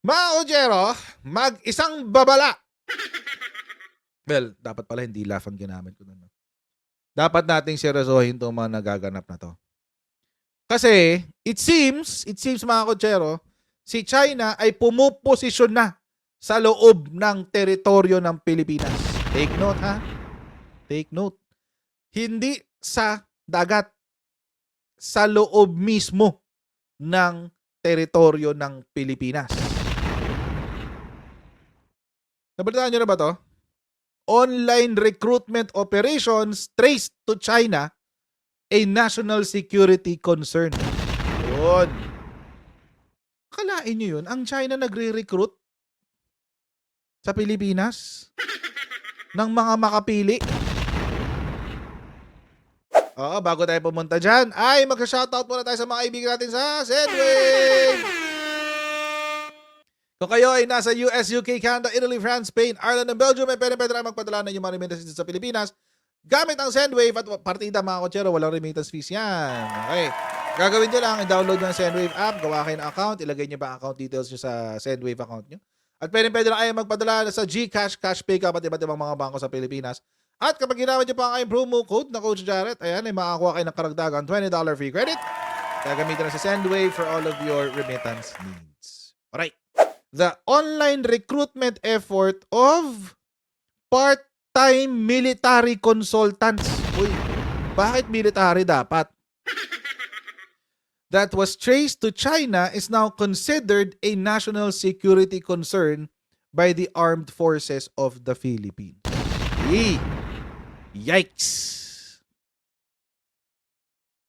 Mga Ojero, mag-isang babala. Well, dapat pala hindi laugh ang ginamit ko nun. Dapat nating seryosohin itong mga nagaganap na to. Kasi, it seems mga Kochero, si China ay pumuposisyon na sa loob ng teritoryo ng Pilipinas. Take note, ha? Take note. Hindi sa dagat. Sa loob mismo ng teritoryo ng Pilipinas. Nabalitaan nyo na ba to? Online recruitment operations traced to China, a national security concern. Yun. Kalain nyo yun, ang China nagre-recruit sa Pilipinas ng mga makapili. Oo, bago tayo pumunta dyan, ay mag-shoutout muna tayo sa mga kaibigan natin sa Sendwave! Kung kayo ay nasa US, UK, Canada, Italy, France, Spain, Ireland, and Belgium, ay pwede na magpadala ng yung mga remittances sa Pilipinas gamit ang Sendwave at partida mga Kochero, walang remittance fees yan. Okay. Gagawin nyo lang, i-download nyo ang Sendwave app, gawa kayo ng account, ilagay nyo ba ang account details nyo sa Sendwave account nyo. At pwede na kayo magpadala sa GCash, Cash Pay ka, pati iba't ibang mga bangko sa Pilipinas. At kapag ginamit nyo pa ang kayong promo code na Coach Jarrett, ayan, ay makakuha kayo ng karagdagan $20 free credit. Gagamitin na sa Sendwave for all of your remittance needs. Alright. The online recruitment effort of part-time military consultants. Uy, bakit military dapat? That was traced to China is now considered a national security concern by the armed forces of the Philippines. Yikes!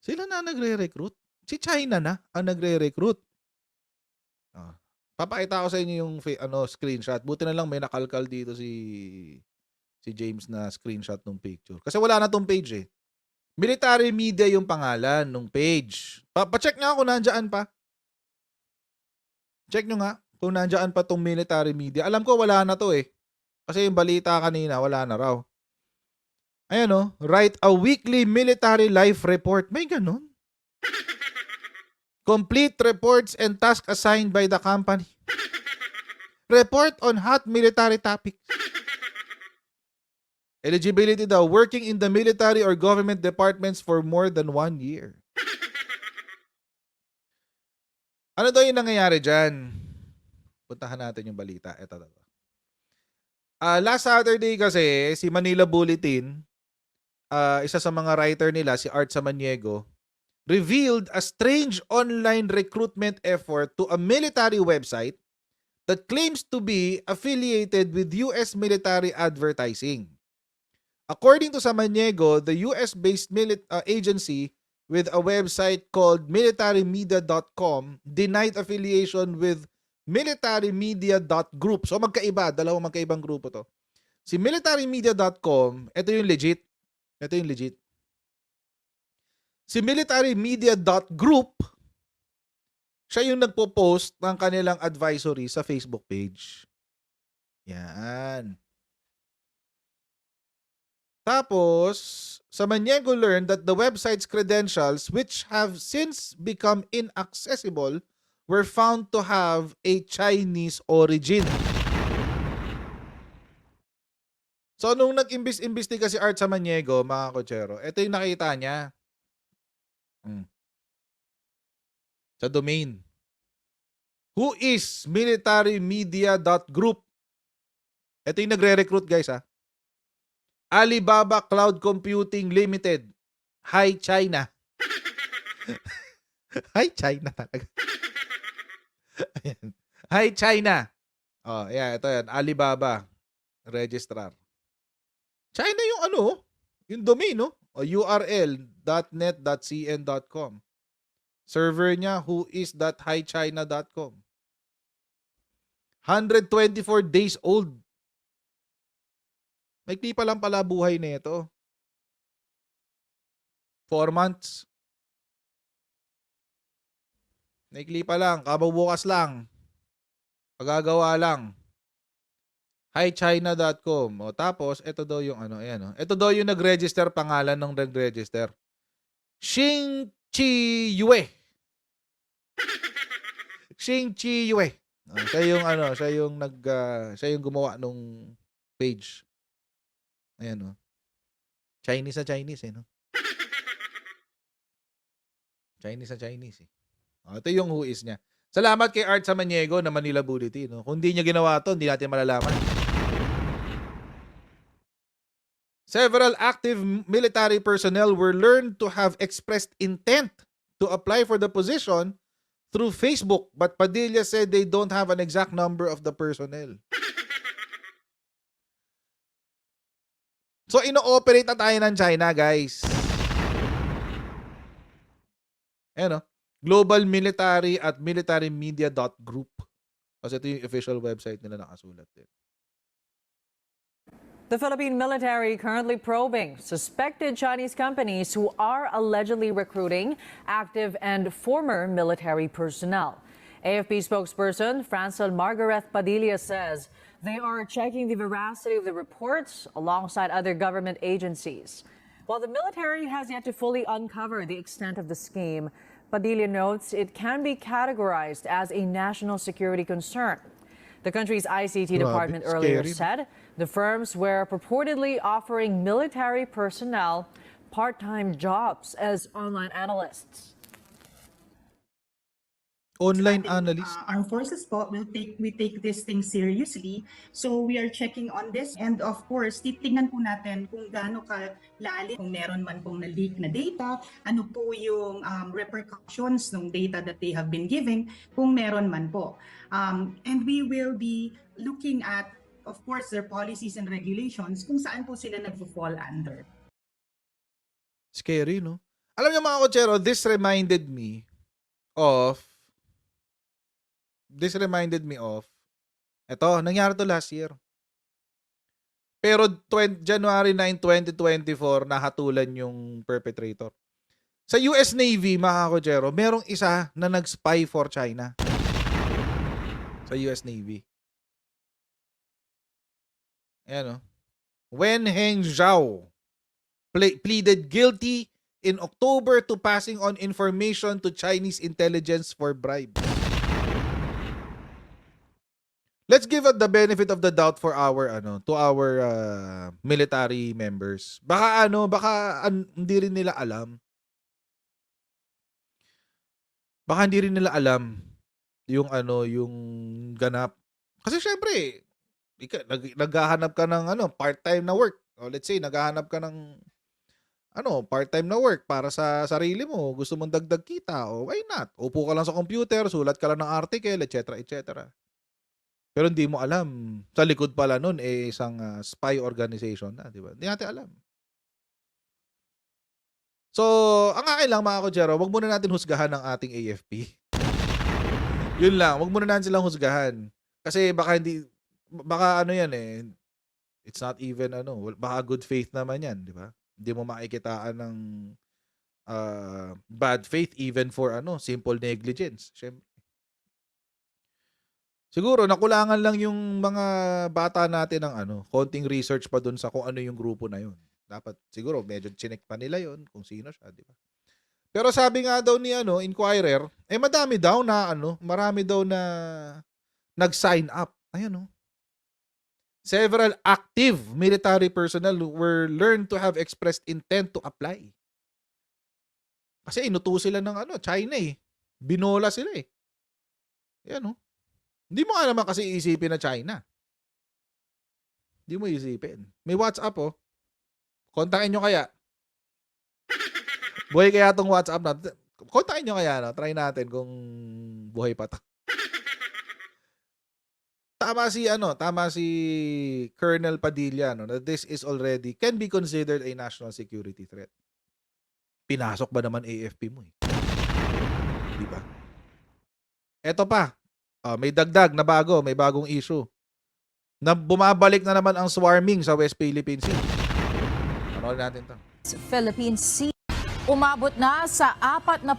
Sila na nagre-recruit? Si China na ang nagre-recruit. Papakita ko sa inyo yung screenshot. Buti na lang may nakalkal dito si James na screenshot ng picture. Kasi wala na tong page eh. Military Media yung pangalan ng page. Pa-check nga kung nandiyan pa. Check nyo nga kung nandiyan pa tong Military Media. Alam ko wala na to eh. Kasi yung balita kanina wala na raw. Ayan o. Write a weekly military life report. May ganun. Complete reports and tasks assigned by the company. Report on hot military topics. Eligibility daw, working in the military or government departments for more than 1 year. Ano daw yung nangyayari dyan? Puntahan natin yung balita. Ito. Last Saturday kasi, si Manila Bulletin, isa sa mga writer nila, si Art Samaniego, revealed a strange online recruitment effort to a military website that claims to be affiliated with US military advertising. According to Samaniego, the US-based agency with a website called militarymedia.com denied affiliation with militarymedia.group. So magkaiba, dalawang magkaibang grupo to. Si militarymedia.com, ito yung legit. Si militarymedia.group, siya yung nagpo-post ng kanilang advisory sa Facebook page. Yan. Tapos, Samaniego learned that the website's credentials, which have since become inaccessible, were found to have a Chinese origin. So, nung nag-imbestiga si Art Samaniego, mga Kochero, ito yung nakita niya. Sa domain. Who is militarymedia.group? Ito yung nagre-recruit guys ha. Alibaba Cloud Computing Limited. Hi China. Hi China talaga. Hi China. Oh, yeah, ito yan. Alibaba. Registrar. China yung yung domain, no? O url.net.cn.com. Server niya, whois.highchina.com. 124 days old. May pa lang pala buhay na ito. 4 months. Naikli pa lang, kabubukas lang. Pagagawa lang. highchina.com. O tapos, ito daw yung ayan. Ito daw yung nag-register, pangalan ng nag-register. Xing Chi Yue. Siya yung gumawa nung page. Ayan, oh. Chinese na Chinese, eh, no? Chinese na Chinese, eh. Ito yung who is niya. Salamat kay Art Samaniego na Manila Bulletin, no? Kung di niya ginawa to, hindi natin malalaman. Several active military personnel were learned to have expressed intent to apply for the position through Facebook, but Padilla said they don't have an exact number of the personnel. So, ino-operate na tayo ng China, guys. Ayan, no? Global Military at militarymedia.group. Kasi ito yung official website nila nakasulat din. The Philippine military currently probing suspected Chinese companies who are allegedly recruiting active and former military personnel. AFP spokesperson Francel Margaret Padilla says they are checking the veracity of the reports alongside other government agencies. While the military has yet to fully uncover the extent of the scheme, Padilla notes it can be categorized as a national security concern. The country's ICT department earlier said the firms were purportedly offering military personnel part-time jobs as online analysts. Online analyst. Armed forces po we take this thing seriously. So we are checking on this, and of course titingnan po natin kung gaano kalalim, kung meron man pong na-leak na data, ano po yung repercussions ng data that they have been giving, kung meron man po. And we will be looking at, of course, their policies and regulations kung saan po sila nagfo-fall under. Scary, no? Alam niyo mga kotsero, this reminded me of eto, nangyari to last year. Pero January 9, 2024, nahatulan yung perpetrator. Sa US Navy, mga kotsero, merong isa na nag-spy for China. Sa US Navy. Ayan, no? Wen Heng Zhao pleaded guilty in October to passing on information to Chinese intelligence for bribes. Let's give the benefit of the doubt for our military members. Baka hindi rin nila alam. Baka hindi rin nila alam yung yung ganap. Kasi syempre, naghahanap ka ng part-time na work. O let's say naghahanap ka ng part-time na work para sa sarili mo. Gusto mong dagdag kita, o why not? Upo ka lang sa computer, sulat ka lang ng article, etc., etc. Pero hindi mo alam, sa likod pala nun, isang spy organization na, di ba? Hindi natin alam. So, ang akin lang mga kotsero, wag muna natin husgahan ng ating AFP. Yun lang, wag muna natin silang husgahan. Kasi baka it's not even baka good faith naman yan, di ba? Hindi mo makikitaan ng bad faith even for simple negligence. Syempre. Siguro nakulangan lang yung mga bata natin ng konting research pa dun sa kung ano yung grupo na yun. Dapat siguro medyo chinek pa nila yun kung sino siya, di ba? Pero sabi nga daw ni Inquirer, marami daw na nag-sign up. Ayan, several active military personnel were learned to have expressed intent to apply. Kasi inuto sila ng China eh. Binola sila eh. Ayan, Hindi mo naman kasi iisipin na China. Hindi mo isipin. May WhatsApp Kontakin nyo kaya. Buhay kaya tong WhatsApp natin. Kontakin nyo kaya, try natin kung buhay pa to. Tama si Colonel Padilla that this is already can be considered a national security threat. Pinasok ba naman AFP mo eh? Di ba? Eto pa. May dagdag na may bagong issue. Na bumabalik na naman ang swarming sa West Philippine Sea. Panoorin natin to. Philippine Sea. Umabot na sa 48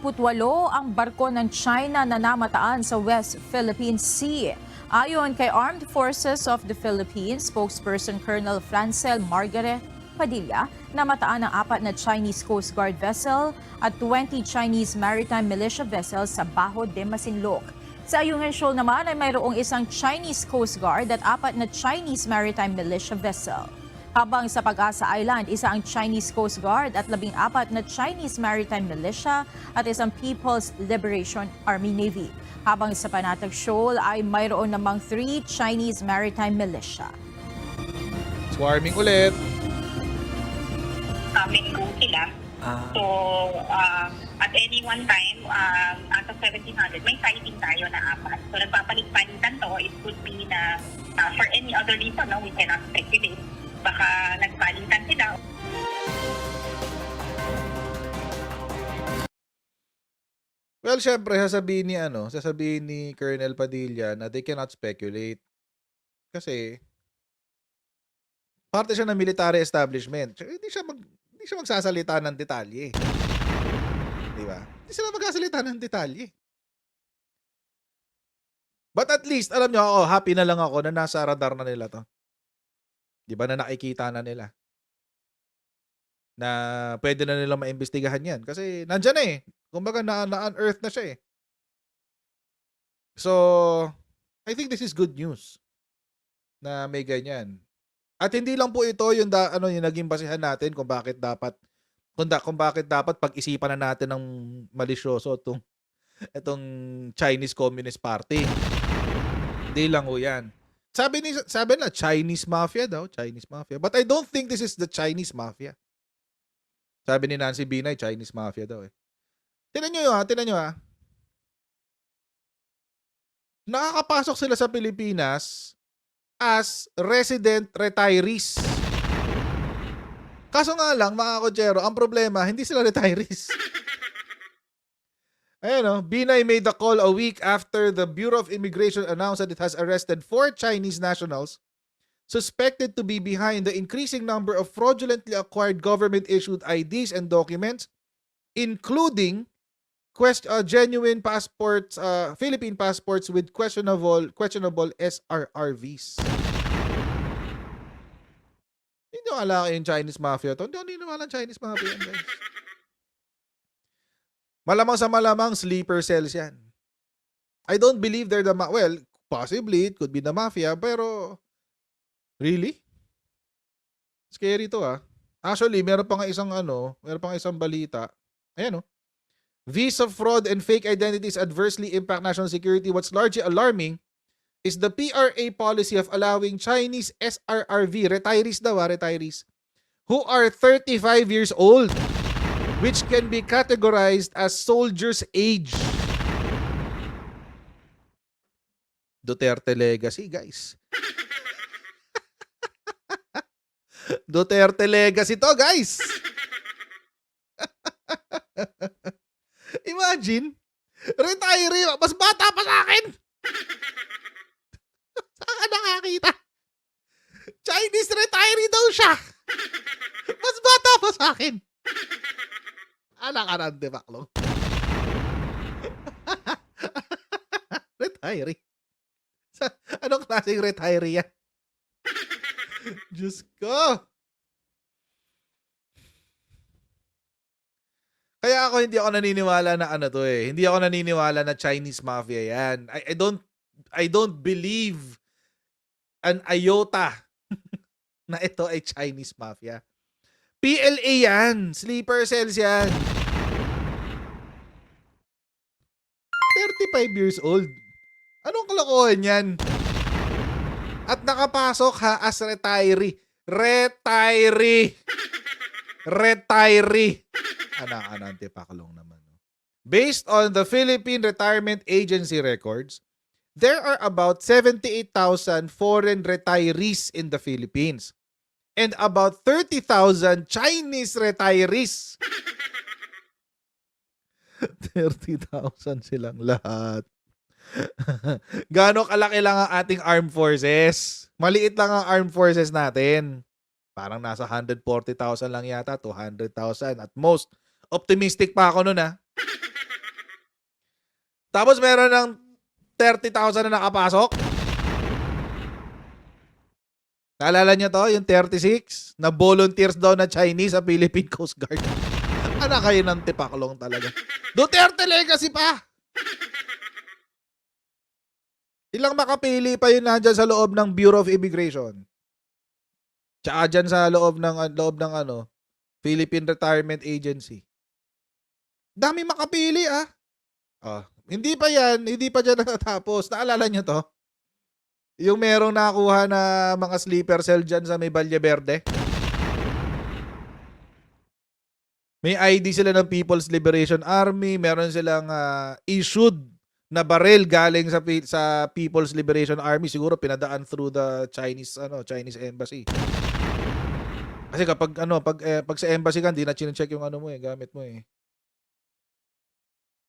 ang barko ng China na namataan sa West Philippine Sea. Ayon kay Armed Forces of the Philippines, spokesperson Colonel Francel Margaret Padilla, namataan ang 4 na Chinese Coast Guard vessel at 20 Chinese maritime militia vessels sa Baho de Masinloc. Sa Ayungin Shoal naman ay mayroong isang Chinese Coast Guard at 4 na Chinese Maritime Militia vessel. Habang sa Pag-asa Island, isa ang Chinese Coast Guard at 14 na Chinese Maritime Militia at isang People's Liberation Army Navy. Habang sa Panatag Shoal ay mayroon namang 3 Chinese Maritime Militia. Swarming ulit. Coming route sila. So, at any one time, out of 1,700, may sighting tayo na 4. So, nagpapalit-palitan to. It could be na for any other reason, no, we cannot speculate. Baka nagpalitan sila. Well, syempre, sasabihin ni Colonel Padilla na they cannot speculate. Kasi, parte siya ng military establishment. Hindi siya magsasalita ng detalye. Di ba? Hindi sila magsasalita ng detalye. But at least, alam nyo ako, happy na lang ako na nasa radar na nila to. Di ba na nakikita na nila? Na pwede na nila maimbestigahan yan. Kasi nandyan na eh. Kumbaga na-unearth na siya eh. So, I think this is good news na may ganyan. At hindi lang po ito yung yung naging basihan natin kung bakit dapat pag-isipan na natin ng malisyoso itong Chinese Communist Party. Hindi lang ho yan. Sabi na Chinese Mafia daw, Chinese Mafia. But I don't think this is the Chinese Mafia. Sabi ni Nancy Binay, Chinese Mafia daw eh. Tingnan nyo ha. Nakakapasok sila sa Pilipinas as resident retirees. Kaso nga lang, mga kotsero, ang problema, hindi sila retirees. Ayan Binay made the call a week after the Bureau of Immigration announced that it has arrested 4 Chinese nationals suspected to be behind the increasing number of fraudulently acquired government-issued IDs and documents, including genuine passports, Philippine passports with questionable SRRVs. Hindi nyo alala yung Chinese Mafia to. Hindi nyo alala yung Chinese Mafia yan, guys. Malamang sa malamang, sleeper cells yan. I don't believe they're well, possibly, it could be the mafia, pero really? Scary to Actually, meron pa nga isang balita. Ayan Visa fraud and fake identities adversely impact national security. What's largely alarming is the PRA policy of allowing Chinese SRRV, retirees, who are 35 years old, which can be categorized as soldier's age. Duterte legacy, guys. Duterte legacy to, guys. Imagine, retiree, mas bata pa sa akin. Saan ka nakakita? Chinese retiree daw siya. Mas bata pa sa akin. Anak ka ng debaklong. Retiree. Anong klaseng retiree yan? Diyos ko. Kaya ako hindi ako naniniwala na Hindi ako naniniwala na Chinese Mafia yan. I don't believe an iota na ito ay Chinese Mafia. PLA yan. Sleeper cells yan. 35 years old. Anong kalokohan yan? At nakapasok as retiree. Retiree. Anak-anante pakalong naman. Based on the Philippine Retirement Agency records, there are about 78,000 foreign retirees in the Philippines and about 30,000 Chinese retirees. 30,000 silang lahat. Gaano kalaki lang ang ating armed forces? Maliit lang ang armed forces natin. Parang nasa 140,000 lang yata, 200,000 at most. Optimistic pa ako nun Tapos meron ng 30,000 na nakapasok. Naalala niyo to, yung 36 na volunteers daw na Chinese sa Philippine Coast Guard. Anak kayo ng tipaklong talaga. Duterte legacy pa! Ilang makapili pa yun nandyan sa loob ng Bureau of Immigration. Tsaka dyan sa loob ng Philippine Retirement Agency. Dami makapili hindi pa dyan natatapos. Naalala nyo to? Yung merong nakuha na mga sleeper cell dyan sa may Valle Verde. May ID sila ng People's Liberation Army, meron silang issued na baril galing sa People's Liberation Army, siguro pinadaan through the Chinese embassy. Kasi kapag pag sa embassy ka, hindi na chine-check yung gamit mo eh.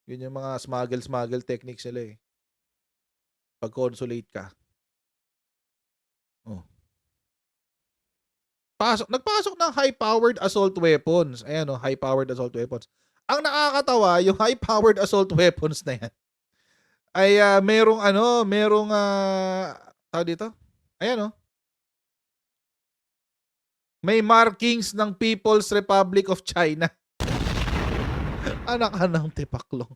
Yun yung mga smuggle techniques nila eh. Pag consulate ka. Oh. Nagpasok ng high-powered assault weapons. Ayan high-powered assault weapons. Ang nakakatawa, yung high-powered assault weapons na yan, ay merong tawag dito? Ayan may markings ng People's Republic of China. Anak ka ng tipaklong.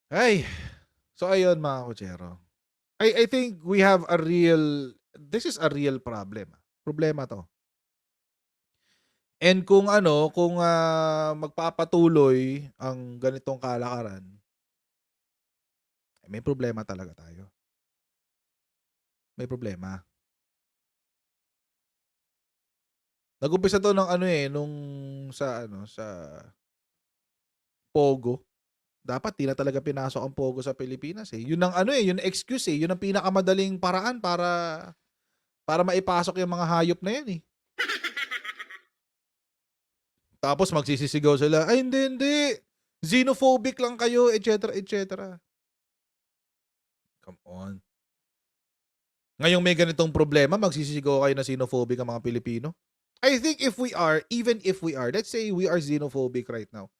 Ay, so ayun mga kutsero. I think we have this is a real problem. Problema to. And kung magpapatuloy ang ganitong kalakaran, may problema talaga tayo. May problema. Nag-umpisa to ng nung sa Pogo. Dapat di na talaga pinasok ang Pogo sa Pilipinas eh. Yun ang yun ang excuse eh. Yun ang pinakamadaling paraan para maipasok yung mga hayop na yan eh. Tapos magsisisigaw sila, ay hindi. Xenophobic lang kayo, etc. etc. Come on. Ngayong may ganitong problema, magsisisigaw kayo na xenophobic ang mga Pilipino? I think even if we are, let's say we are xenophobic right now,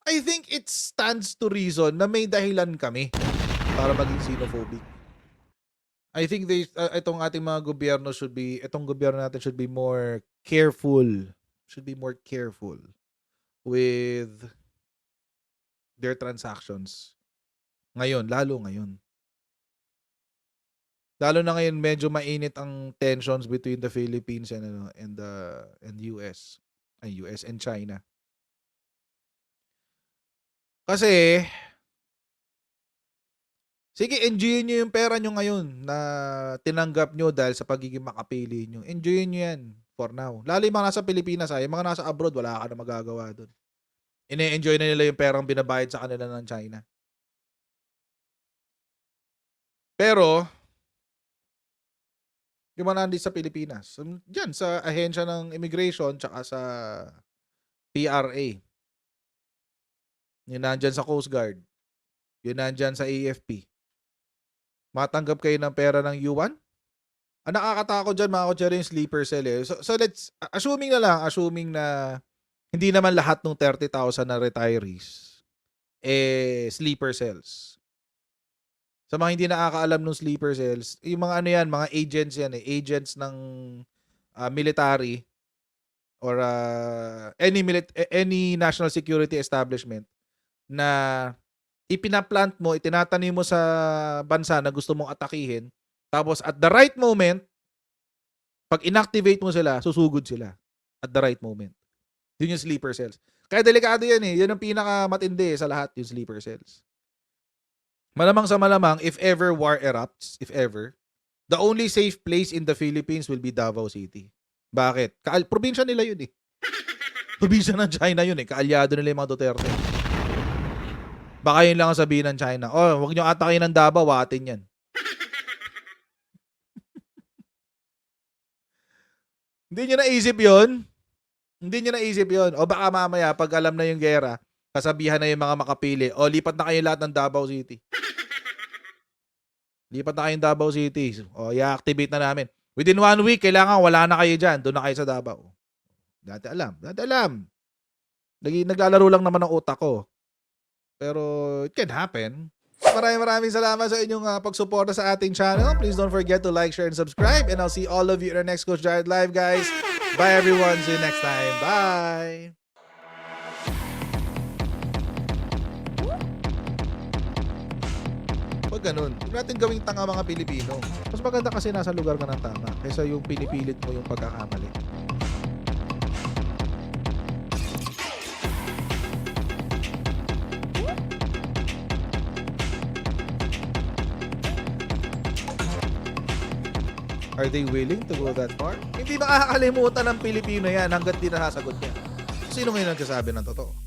I think it stands to reason na may dahilan kami para maging xenophobic. I think itong ating mga gobyerno itong gobyerno natin should be more careful. Should be more careful with their transactions. Ngayon, lalo ngayon. Lalo na ngayon medyo mainit ang tensions between the Philippines and US. US and China. Kasi, sige, enjoyin nyo yung pera nyo ngayon na tinanggap nyo dahil sa pagiging makapili nyo. Enjoyin nyo yan for now. Lalo yung mga nasa Pilipinas, yung mga nasa abroad, wala ka na magagawa dun. Ine-enjoy na nila yung perang binabayad sa kanila ng China. Pero, yung mga nandito sa Pilipinas, dyan sa ahensya ng immigration tsaka sa PRA, yun nandyan sa Coast Guard, yun nandyan sa AFP, matanggap kayo ng pera ng yuan? Ang nakakatakot dyan mga kutsero yung sleeper cell eh. So let's, assuming na hindi naman lahat ng 30,000 na retirees sleeper cells. Sa mga hindi nakakaalam ng sleeper cells, yung mga mga agents yan eh. Agents ng military or any national security establishment na ipinaplant mo, itinatanim mo sa bansa na gusto mong atakihin, tapos at the right moment, pag inactivate mo sila, susugod sila. At the right moment. Yun yung sleeper cells. Kaya delikado yan eh. Yun ang pinakamatindi sa lahat, yung sleeper cells. Malamang sa malamang, if ever war erupts, the only safe place in the Philippines will be Davao City. Bakit? Probinsya nila yun eh. Probinsya ng China yun eh. Kaalyado nila yung mga Duterte. Baka yun lang ang sabihin ng China. Oh, huwag nyo atakin ng Davao, atin yan. Hindi nyo naisip yun? Hindi nyo naisip yun. O baka mamaya, pag alam na yung gera, kasabihan na yung mga makapili, o lipat na kayo lahat ng Davao City. Lipat na kayong Davao City. O i-activate na namin. Within 1 week, kailangan wala na kayo dyan. Doon na kayo sa Davao. Dati alam. Naglalaro lang naman ang utak ko. Pero it can happen. Maraming salamat sa inyong pagsuporta sa ating channel. Please don't forget to like, share, and subscribe. And I'll see all of you in our next Coach Jared Live, guys. Bye, everyone. See you next time. Bye. Pag ganun, huwag natin gawing tanga mga Pilipino. Mas maganda kasi nasa lugar ka ng tama kaysa yung pinipilit mo yung pagkakamali. Are they willing to go that far? Hindi nakakalimutan ng Pilipino yan hanggat di nasasagot niya. Sino ngayon nagsasabi ng totoo?